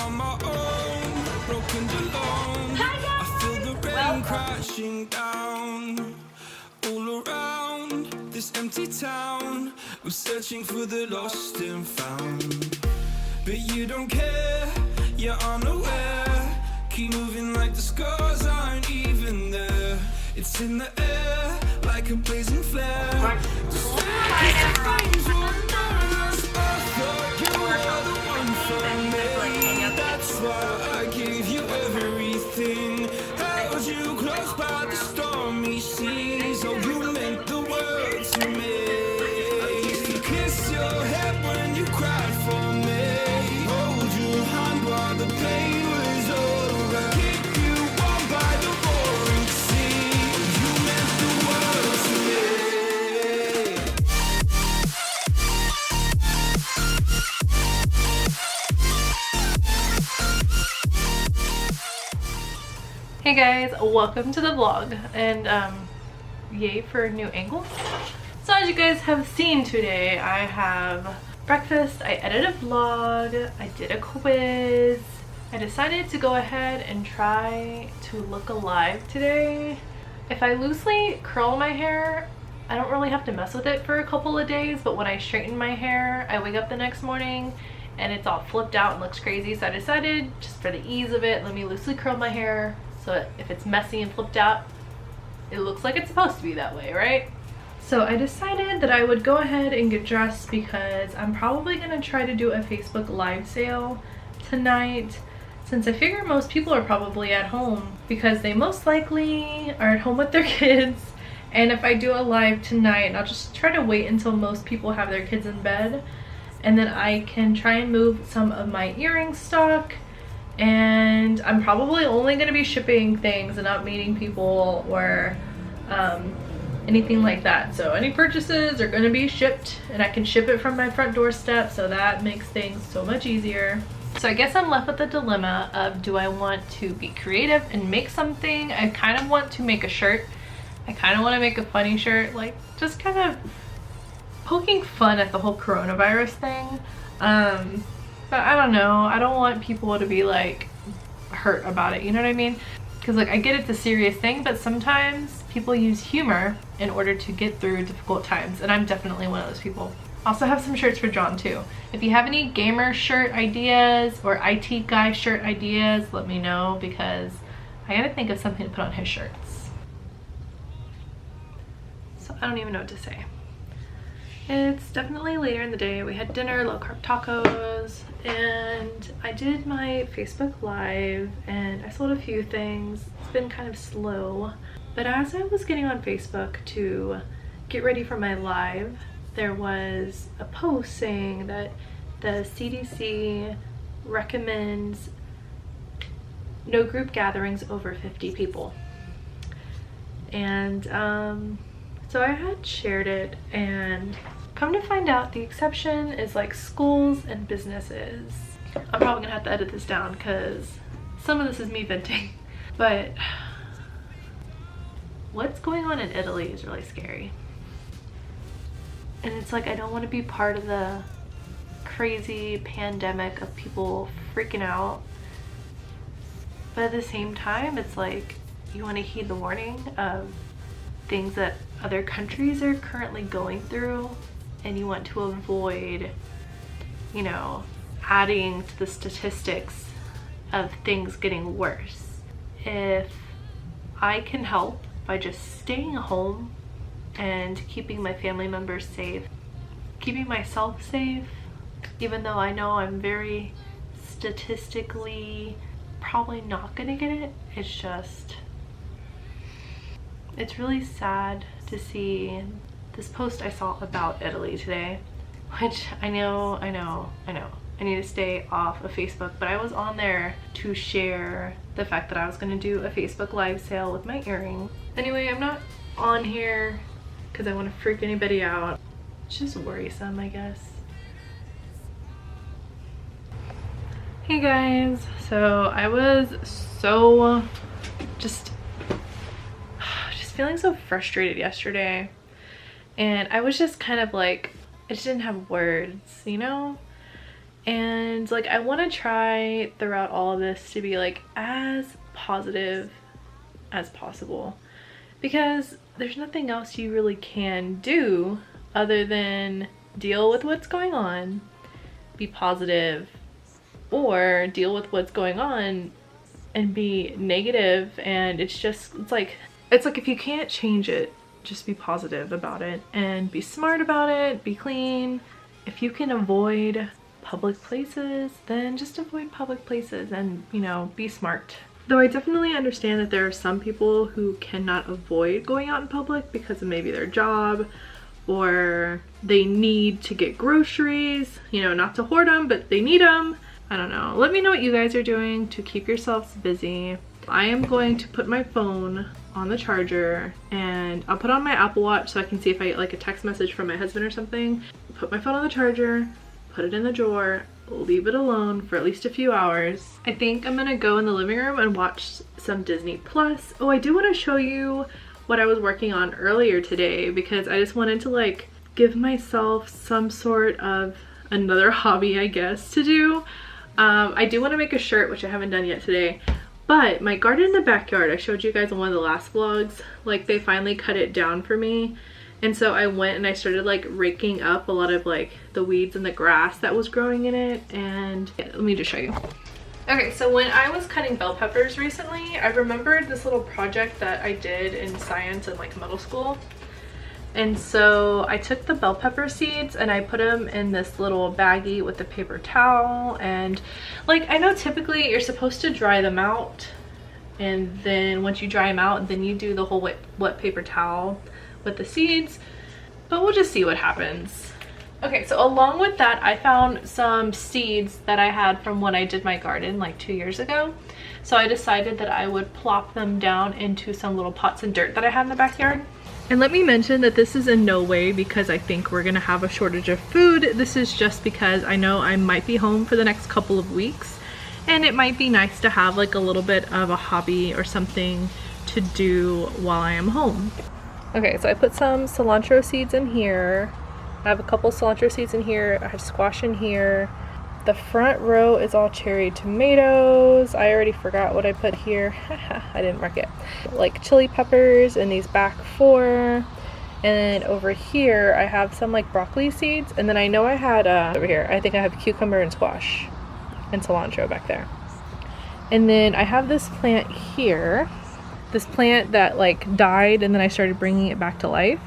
on my own, broken alone. I feel the rain crashing down all around this empty town. I'm searching for the lost and found, but you don't care, you're unaware. Keep moving like the scars aren't even there. It's in the air like a blazing flare. Just flames will burn us. I thought you were the one for me. That's why I gave you everything. Held you close by the stormy seas. Oh, you meant the world to me. Used to kiss your head when you cried for me. Hold your hand while the pain was over. Keep you warm by the roaring sea. You meant the world to me. Hey guys, welcome to the vlog, and yay for new angles. So as you guys have seen today, I have breakfast, I edited a vlog, I did a quiz. I decided to go ahead and try to look alive today. If I loosely curl my hair, I don't really have to mess with it for a couple of days, but when I straighten my hair, I wake up the next morning and it's all flipped out and looks crazy. So I decided, just for the ease of it, let me loosely curl my hair so if it's messy and flipped out, it looks like it's supposed to be that way, right? So I decided that I would go ahead and get dressed because I'm probably gonna try to do a Facebook live sale tonight, since I figure most people are probably at home because they most likely are at home with their kids. And if I do a live tonight, I'll just try to wait until most people have their kids in bed, and then I can try and move some of my earring stock. And I'm probably only going to be shipping things and not meeting people or anything like that. So any purchases are going to be shipped, and I can ship it from my front doorstep, so that makes things so much easier. So I guess I'm left with the dilemma of, do I want to be creative and make something? I kind of want to make a shirt. I kind of want to make a funny shirt, like just kind of poking fun at the whole coronavirus thing. But I don't know, I don't want people to be like hurt about it, you know what I mean? Because like, I get it's a serious thing, but sometimes people use humor in order to get through difficult times, and I'm definitely one of those people. Also have some shirts for John too. If you have any gamer shirt ideas or IT guy shirt ideas, let me know, because I gotta think of something to put on his shirts. So I don't even know what to say. It's definitely later in the day. We had dinner, low carb tacos, and I did my Facebook Live and I sold a few things. It's been kind of slow, but as I was getting on Facebook to get ready for my live, there was a post saying that the CDC recommends no group gatherings over 50 people. And so I had shared it, and come to find out the exception is like schools and businesses. I'm probably gonna have to edit this down because some of this is me venting, but what's going on in Italy is really scary. And it's like, I don't want to be part of the crazy pandemic of people freaking out, but at the same time, it's like you want to heed the warning of things that other countries are currently going through, and you want to avoid, you know, adding to the statistics of things getting worse. If I can help by just staying home and keeping my family members safe, keeping myself safe, even though I know I'm very statistically probably not gonna get it, it's just, it's really sad to see this post I saw about Italy today, which I know, I need to stay off of Facebook, but I was on there to share the fact that I was gonna do a Facebook live sale with my earring. Anyway, I'm not on here because I want to freak anybody out. It's just worrisome, I guess. Hey guys, so I was so just feeling so frustrated yesterday, and I was just kind of like, I just didn't have words, you know? And like I want to try throughout all of this to be like as positive as possible, because there's nothing else you really can do other than deal with what's going on, be positive, or deal with what's going on and be negative. And it's like if you can't change it, just be positive about it and be smart about it, be clean. If you can avoid public places, then just avoid public places and, you know, be smart. Though I definitely understand that there are some people who cannot avoid going out in public because of maybe their job, or they need to get groceries, you know, not to hoard them, but they need them. I don't know. Let me know what you guys are doing to keep yourselves busy. I am going to put my phone on the charger, and I'll put on my Apple Watch so I can see if I get like a text message from my husband or something. Put my phone on the charger, put it in the drawer, leave it alone for at least a few hours. I think I'm gonna go in the living room and watch some Disney Plus. Oh, I do want to show you what I was working on earlier today, because I just wanted to like give myself some sort of another hobby, I guess, to do. I do want to make a shirt, which I haven't done yet today. But my garden in the backyard, I showed you guys in one of the last vlogs, like they finally cut it down for me. And so I went and I started like raking up a lot of like the weeds and the grass that was growing in it. And yeah, let me just show you. Okay, so when I was cutting bell peppers recently, I remembered this little project that I did in science in like middle school. And so I took the bell pepper seeds and I put them in this little baggie with a paper towel. And like, I know typically you're supposed to dry them out, and then once you dry them out, then you do the whole wet paper towel with the seeds, but we'll just see what happens. Okay, so along with that, I found some seeds that I had from when I did my garden like 2 years ago. So I decided that I would plop them down into some little pots of dirt that I have in the backyard. And let me mention that this is in no way because I think we're gonna have a shortage of food. This is just because I know I might be home for the next couple of weeks, and it might be nice to have like a little bit of a hobby or something to do while I am home. Okay, so I put some cilantro seeds in here. I have a couple cilantro seeds in here. I have squash in here. The front row is all cherry tomatoes. I already forgot what I put here. I didn't mark it. Like chili peppers in these back 4. And then over here, I have some like broccoli seeds. And then I know I had, over here, I think I have cucumber and squash and cilantro back there. And then I have this plant here. This plant that like died and then I started bringing it back to life.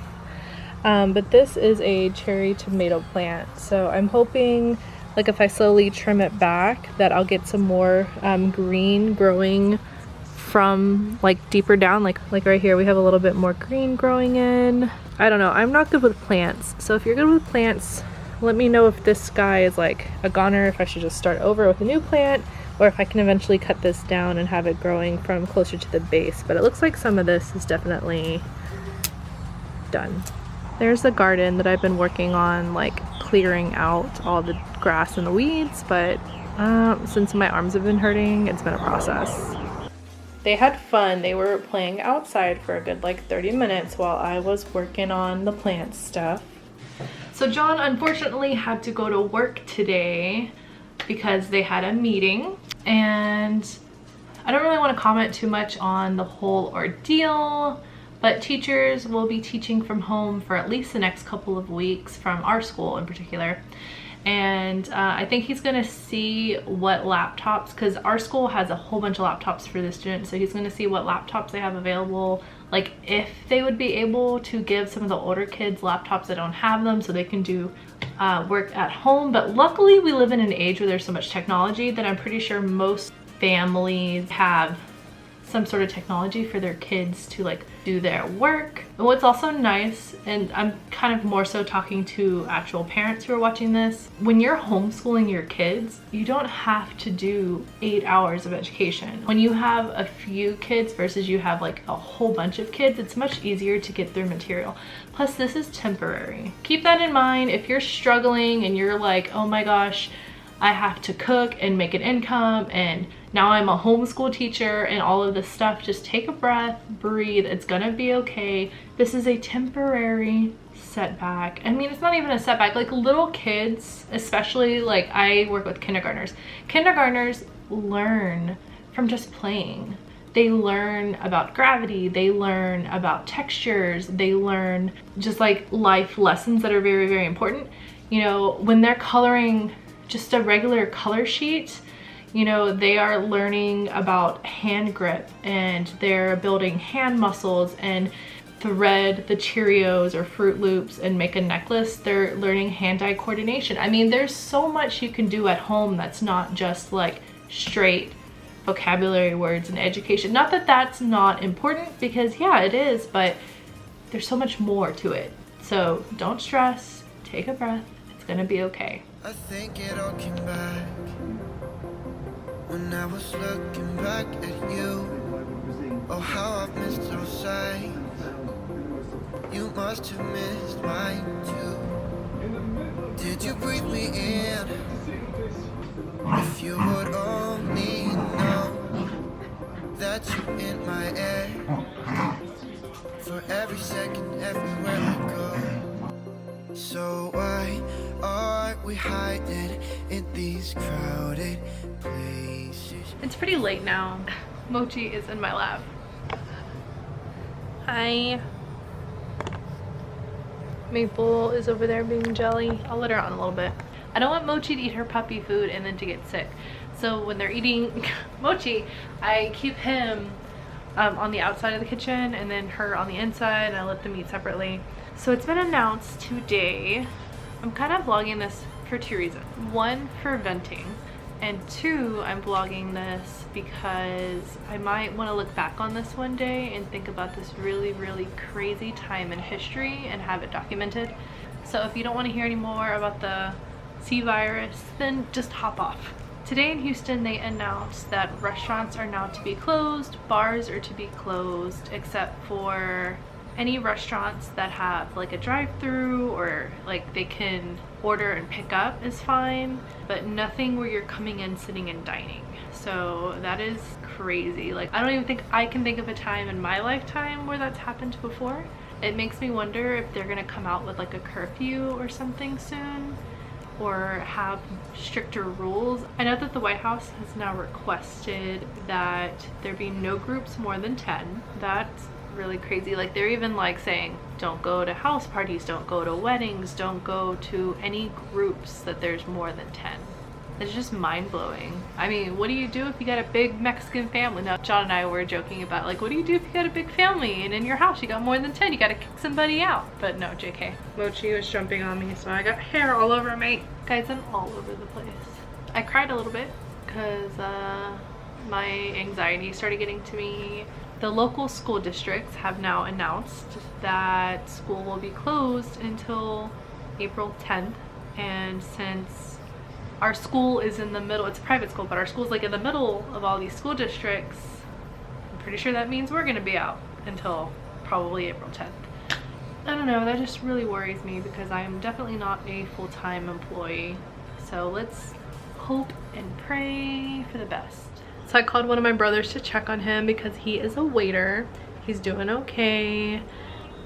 But this is a cherry tomato plant. So I'm hoping like if I slowly trim it back that I'll get some more green growing from like deeper down, like right here we have a little bit more green growing in. I don't know, I'm not good with plants, so if you're good with plants, let me know if this guy is like a goner, if I should just start over with a new plant, or if I can eventually cut this down and have it growing from closer to the base. But it looks like some of this is definitely done. There's the garden that I've been working on, like clearing out all the grass and the weeds, but since my arms have been hurting, it's been a process. They had fun. They were playing outside for a good like 30 minutes while I was working on the plant stuff. So John unfortunately had to go to work today because they had a meeting, and I don't really want to comment too much on the whole ordeal, but teachers will be teaching from home for at least the next couple of weeks, from our school in particular. And I think he's gonna see what laptops, because our school has a whole bunch of laptops for the students, so he's gonna see what laptops they have available, like if they would be able to give some of the older kids laptops that don't have them so they can do work at home. But luckily we live in an age where there's so much technology that I'm pretty sure most families have some sort of technology for their kids to like do their work. And what's also nice, and I'm kind of more so talking to actual parents who are watching this, when you're homeschooling your kids, you don't have to do 8 hours of education. When you have a few kids versus you have like a whole bunch of kids, it's much easier to get through material. Plus this is temporary. Keep that in mind if you're struggling and you're like, oh my gosh, I have to cook and make an income, and now I'm a homeschool teacher and all of this stuff. Just take a breath, breathe, it's gonna be okay. This is a temporary setback. I mean, it's not even a setback. Like little kids, especially, like I work with kindergartners. Kindergartners learn from just playing. They learn about gravity, they learn about textures, they learn just like life lessons that are very, very important. You know, when they're coloring just a regular color sheet, you know, they are learning about hand grip, and they're building hand muscles and thread the Cheerios or Fruit Loops and make a necklace. They're learning hand-eye coordination. I mean, there's so much you can do at home that's not just like straight vocabulary words and education. Not that that's not important, because yeah, it is, but there's so much more to it. So don't stress, take a breath, it's gonna be okay. I think it all came back when I was looking back at you. Oh, how I've missed those sights. You must have missed mine too. Did you breathe me in? If you would only know that you're in my air, for every second, everywhere I go. So why are we hiding in these crowded places? It's pretty late now. Mochi is in my lap. Hi. Maple is over there being jelly. I'll let her on a little bit. I don't want Mochi to eat her puppy food and then to get sick. So when they're eating Mochi, I keep him on the outside of the kitchen and then her on the inside, and I let them eat separately. So it's been announced today. I'm kind of vlogging this for two reasons. One, for venting, and two, I'm vlogging this because I might want to look back on this one day and think about this really, really crazy time in history and have it documented. So if you don't want to hear any more about the C virus, then just hop off. Today in Houston, they announced that restaurants are now to be closed, bars are to be closed, except for any restaurants that have like a drive-through or like they can order and pick up is fine, but nothing where you're coming in, sitting and dining. So that is crazy. Like I don't even think I can think of a time in my lifetime where that's happened before. It makes me wonder if they're gonna come out with like a curfew or something soon, or have stricter rules. I know that the White House has now requested that there be no groups more than 10. That's really crazy. Like they're even like saying don't go to house parties, don't go to weddings, don't go to any groups that there's more than 10. It's just mind-blowing. I mean, what do you do if you got a big Mexican family? Now John and I were joking about like, what do you do if you got a big family and in your house you got more than 10? You gotta kick somebody out. But no, JK. Mochi was jumping on me, so I got hair all over me. Guys, I'm all over the place. I cried a little bit because my anxiety started getting to me. The local school districts have now announced that school will be closed until April 10th. And since our school is in the middle, it's a private school, but our school's like in the middle of all these school districts, I'm pretty sure that means we're gonna be out until probably April 10th. I don't know, that just really worries me because I am definitely not a full-time employee. So let's hope and pray for the best. So I called one of my brothers to check on him because he is a waiter. He's doing okay.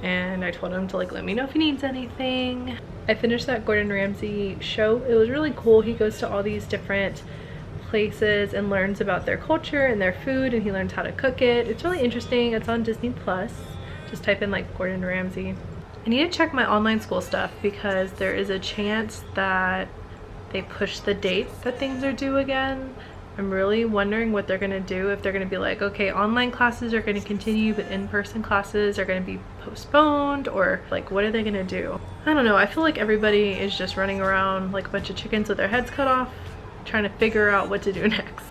And I told him to like let me know if he needs anything. I finished that Gordon Ramsay show. It was really cool. He goes to all these different places and learns about their culture and their food, and he learns how to cook it. It's really interesting. It's on Disney Plus. Just type in like Gordon Ramsay. I need to check my online school stuff because there is a chance that they push the date that things are due again. I'm really wondering what they're gonna do, if they're gonna be like, okay, online classes are gonna continue, but in-person classes are gonna be postponed, or like, what are they gonna do? I don't know, I feel like everybody is just running around like a bunch of chickens with their heads cut off, trying to figure out what to do next.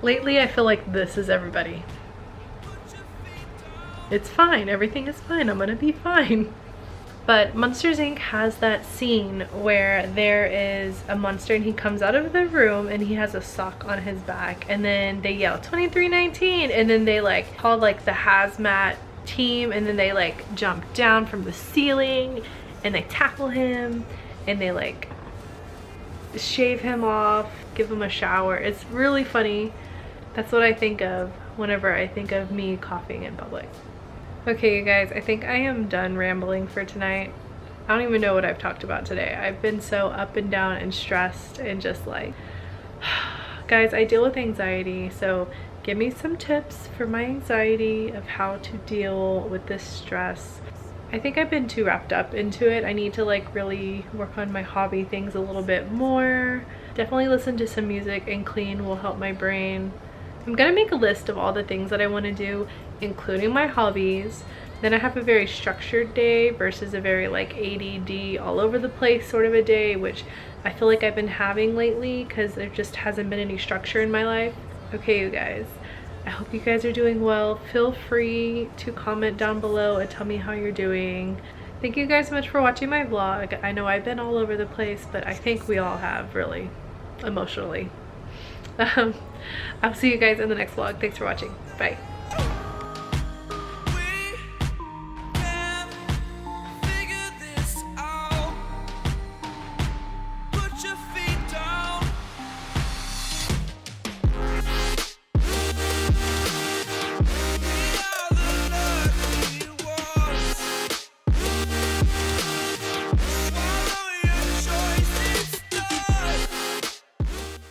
Lately, I feel like this is everybody. It's fine, everything is fine, I'm gonna be fine. But Monsters Inc. has that scene where there is a monster and he comes out of the room and he has a sock on his back, and then they yell 2319, and then they like call like the hazmat team, and then they like jump down from the ceiling and they tackle him and they like shave him off, give him a shower. It's really funny. That's what I think of whenever I think of me coughing in public. Okay, you guys, I think I am done rambling for tonight. I don't even know what I've talked about today. I've been so up and down and stressed and just like, guys, I deal with anxiety, so give me some tips for my anxiety of how to deal with this stress. I think I've been too wrapped up into it. I need to like really work on my hobby things a little bit more. Definitely listen to some music and clean will help my brain. I'm gonna make a list of all the things that I want to do, including my hobbies. Then I have a very structured day versus a very like ADD all over the place sort of a day, which I feel like I've been having lately because there just hasn't been any structure in my life. Okay, you guys, I hope you guys are doing well. Feel free to comment down below and tell me how you're doing. Thank you guys so much for watching my vlog. I know I've been all over the place, but I think we all have, really, emotionally. I'll see you guys in the next vlog. Thanks for watching. Bye.